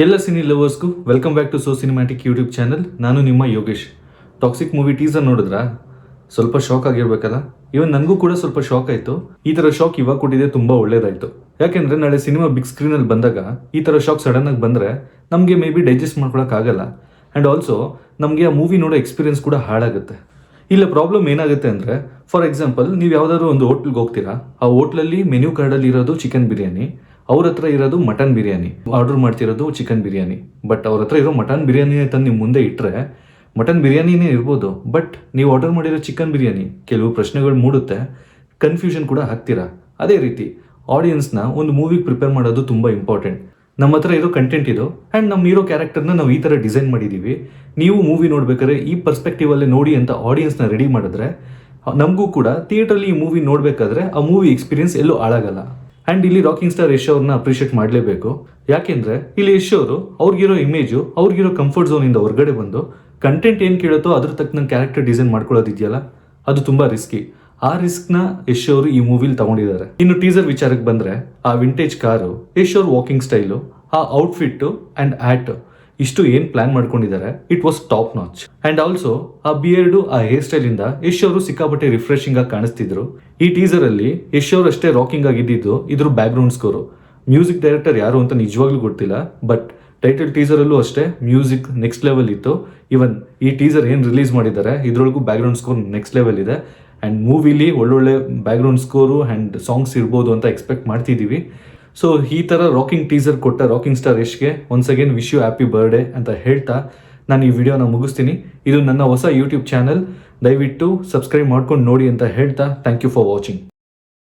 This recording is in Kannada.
ಎಲ್ಲ ಸಿನಿ ಲವರ್ಸ್ಗೂ welcome back to so cinematic YouTube channel. ನಾನು ನಿಮ್ಮ ಯೋಗೇಶ್. ಟಾಕ್ಸಿಕ್ ಮೂವಿ ಟೀಸರ್ ನೋಡಿದ್ರಾ? ಸ್ವಲ್ಪ ಶಾಕ್ ಆಗಿರ್ಬೇಕಲ್ಲ. ಇವನ್ ನನಗೂ ಕೂಡ ಸ್ವಲ್ಪ ಶಾಕ್ ಆಯಿತು. ಈ ಥರ ಶಾಕ್ ಇವಾಗ ಕೊಟ್ಟಿದೆ ತುಂಬ ಒಳ್ಳೇದಾಯಿತು. ಯಾಕೆಂದರೆ ನಾಳೆ ಸಿನಿಮಾ ಬಿಗ್ ಸ್ಕ್ರೀನಲ್ಲಿ ಬಂದಾಗ ಈ ಥರ ಶಾಕ್ ಸಡನ್ನಾಗಿ ಬಂದರೆ ನಮಗೆ ಮೇ ಬಿ ಡೈಜೆಸ್ಟ್ ಮಾಡ್ಕೊಳಕ್ಕಾಗಲ್ಲ. ಆ್ಯಂಡ್ ಆಲ್ಸೋ ನಮಗೆ ಆ ಮೂವಿ ನೋಡೋ ಎಕ್ಸ್ಪೀರಿಯನ್ಸ್ ಕೂಡ ಹಾಳಾಗುತ್ತೆ. ಇಲ್ಲ ಪ್ರಾಬ್ಲಮ್ ಏನಾಗುತ್ತೆ ಅಂದರೆ, ಫಾರ್ ಎಕ್ಸಾಂಪಲ್ ನೀವು ಯಾವುದಾದ್ರು ಒಂದು ಹೋಟ್ಲಿಗೆ ಹೋಗ್ತೀರಾ, ಆ ಹೋಟ್ಲಲ್ಲಿ ಮೆನ್ಯೂ ಕಾರ್ಡಲ್ಲಿ ಇರೋದು ಚಿಕನ್ ಬಿರಿಯಾನಿ, ಅವ್ರ ಹತ್ರ ಇರೋದು ಮಟನ್ ಬಿರಿಯಾನಿ, ಆರ್ಡರ್ ಮಾಡ್ತಿರೋದು ಚಿಕನ್ ಬಿರಿಯಾನಿ. ಬಟ್ ಅವ್ರ ಹತ್ರ ಇರೋ ಮಟನ್ ಬಿರಿಯಾನಿನೇ ತಂದು ನಿಮ್ಮ ಮುಂದೆ ಇಟ್ಟರೆ ಮಟನ್ ಬಿರಿಯಾನಿನೇ ಇರ್ಬೋದು, ಬಟ್ ನೀವು ಆರ್ಡರ್ ಮಾಡಿರೋ ಚಿಕನ್ ಬಿರಿಯಾನಿ. ಕೆಲವು ಪ್ರಶ್ನೆಗಳು ಮೂಡುತ್ತೆ, ಕನ್ಫ್ಯೂಷನ್ ಕೂಡ ಆಗ್ತೀರಾ. ಅದೇ ರೀತಿ ಆಡಿಯನ್ಸ್ನ ಒಂದು ಮೂವಿಗೆ ಪ್ರಿಪೇರ್ ಮಾಡೋದು ತುಂಬ ಇಂಪಾರ್ಟೆಂಟ್. ನಮ್ಮ ಹತ್ರ ಇರೋ ಕಂಟೆಂಟ್ ಇದು, ಆ್ಯಂಡ್ ನಮ್ಮ ಹೀರೋ ಕ್ಯಾರೆಕ್ಟರ್ನ ನಾವು ಈ ಥರ ಡಿಸೈನ್ ಮಾಡಿದ್ದೀವಿ. ನೀವು ಮೂವಿ ನೋಡ್ಬೇಕಾದ್ರೆ ಈ ಪರ್ಸ್ಪೆಕ್ಟಿವಲ್ಲೇ ನೋಡಿ ಅಂತ ಆಡಿಯನ್ಸ್ನ ರೆಡಿ ಮಾಡಿದ್ರೆ ನಮಗೂ ಕೂಡ ಥಿಯೇಟ್ರಲ್ಲಿ ಈ ಮೂವಿ ನೋಡಬೇಕಾದ್ರೆ ಆ ಮೂವಿ ಎಕ್ಸ್ಪೀರಿಯನ್ಸ್ ಎಲ್ಲೂ ಹಾಳಾಗಲ್ಲ. ಆ್ಯಂಡ್ ಇಲ್ಲಿ ರಾಕಿಂಗ್ ಸ್ಟಾರ್ ಯಶ್ ಅವ್ರನ್ನ ಅಪ್ರಿಷಿಯೇಟ್ ಮಾಡಲೇಬೇಕು. ಯಾಕೆಂದರೆ ಇಲ್ಲಿ ಯಶ್ ಅವರು ಅವ್ರಿಗಿರೋ ಇಮೇಜು, ಅವ್ರಿಗಿರೋ ಕಂಫರ್ಟ್ ಝೋನಿಂದ ಹೊರಗಡೆ ಬಂದು ಕಂಟೆಂಟ್ ಏನು ಕೇಳುತ್ತೋ ಅದ್ರ ತಕ್ಕನ ಕ್ಯಾರೆಕ್ಟರ್ ಡಿಸೈನ್ ಮಾಡ್ಕೊಳ್ಳೋದಿದೆಯಲ್ಲ, ಅದು ತುಂಬ ರಿಸ್ಕಿ. ಆ ರಿಸ್ಕ್ನ ಯಶ್ ಅವರು ಈ ಮೂವಿಲಿ ತಗೊಂಡಿದ್ದಾರೆ. ಇನ್ನು ಟೀಸರ್ ವಿಚಾರಕ್ಕೆ ಬಂದರೆ, ಆ ವಿಂಟೇಜ್ ಕಾರು, ಯಶ್ ಅವ್ರ ವಾಕಿಂಗ್ ಸ್ಟೈಲು, ಆ ಔಟ್ಫಿಟ್ಟು ಆ್ಯಂಡ್ ಆ್ಯಕ್ಟ್, ಇಷ್ಟು ಏನು ಪ್ಲಾನ್ ಮಾಡ್ಕೊಂಡಿದ್ದಾರೆ, it was top notch. And also ಆ ಬಿಯರ್ಡು, ಆ ಹೇರ್ ಸ್ಟೈಲಿಂದ ಯಶ್ ಅವರು ಸಿಕ್ಕಾಪಟ್ಟೆ ರಿಫ್ರೆಶಿಂಗ್ ಆಗಿ ಕಾಣಿಸ್ತಿದ್ರು. ಈ ಟೀಸರಲ್ಲಿ ಯಶ್ ಅವರು ಅಷ್ಟೇ ರಾಕಿಂಗ್ ಆಗಿದ್ದು ಇದ್ರ ಬ್ಯಾಕ್ಗ್ರೌಂಡ್ ಸ್ಕೋರು. ಮ್ಯೂಸಿಕ್ ಡೈರೆಕ್ಟರ್ ಯಾರು ಅಂತ ನಿಜವಾಗ್ಲೂ ಗೊತ್ತಿಲ್ಲ, ಬಟ್ ಟೈಟಲ್ ಟೀಸರಲ್ಲೂ ಅಷ್ಟೇ ಮ್ಯೂಸಿಕ್ ನೆಕ್ಸ್ಟ್ ಲೆವೆಲ್ ಇತ್ತು. ಈವನ್ ಈ ಟೀಸರ್ ಏನು ರಿಲೀಸ್ ಮಾಡಿದ್ದಾರೆ ಇದರೊಳಗೂ ಬ್ಯಾಕ್ಗ್ರೌಂಡ್ ಸ್ಕೋರ್ ನೆಕ್ಸ್ಟ್ ಲೆವೆಲ್ ಇದೆ. ಆ್ಯಂಡ್ ಮೂವಿಲಿ ಒಳ್ಳೊಳ್ಳೆ ಬ್ಯಾಕ್ಗ್ರೌಂಡ್ ಸ್ಕೋರು ಆ್ಯಂಡ್ ಸಾಂಗ್ಸ್ ಇರ್ಬೋದು ಅಂತ ಎಕ್ಸ್ಪೆಕ್ಟ್ ಮಾಡ್ತಿದ್ದೀವಿ. ಸೊ ಈ ಥರ ರಾಕಿಂಗ್ ಟೀಸರ್ ಕೊಟ್ಟ ರಾಕಿಂಗ್ ಸ್ಟಾರ್ ಯಶ್ಗೆ once again wish you happy birthday ಅಂತ ಹೇಳ್ತಾ ನಾನು ಈ ವಿಡಿಯೋನ ಮುಗಿಸ್ತೀನಿ. ಇದು ನನ್ನ ಹೊಸ ಯೂಟ್ಯೂಬ್ ಚಾನಲ್, ದಯವಿಟ್ಟು ಸಬ್ಸ್ಕ್ರೈಬ್ ಮಾಡ್ಕೊಂಡು ನೋಡಿ ಅಂತ ಹೇಳ್ತಾ ಥ್ಯಾಂಕ್ ಯು ಫಾರ್ ವಾಚಿಂಗ್.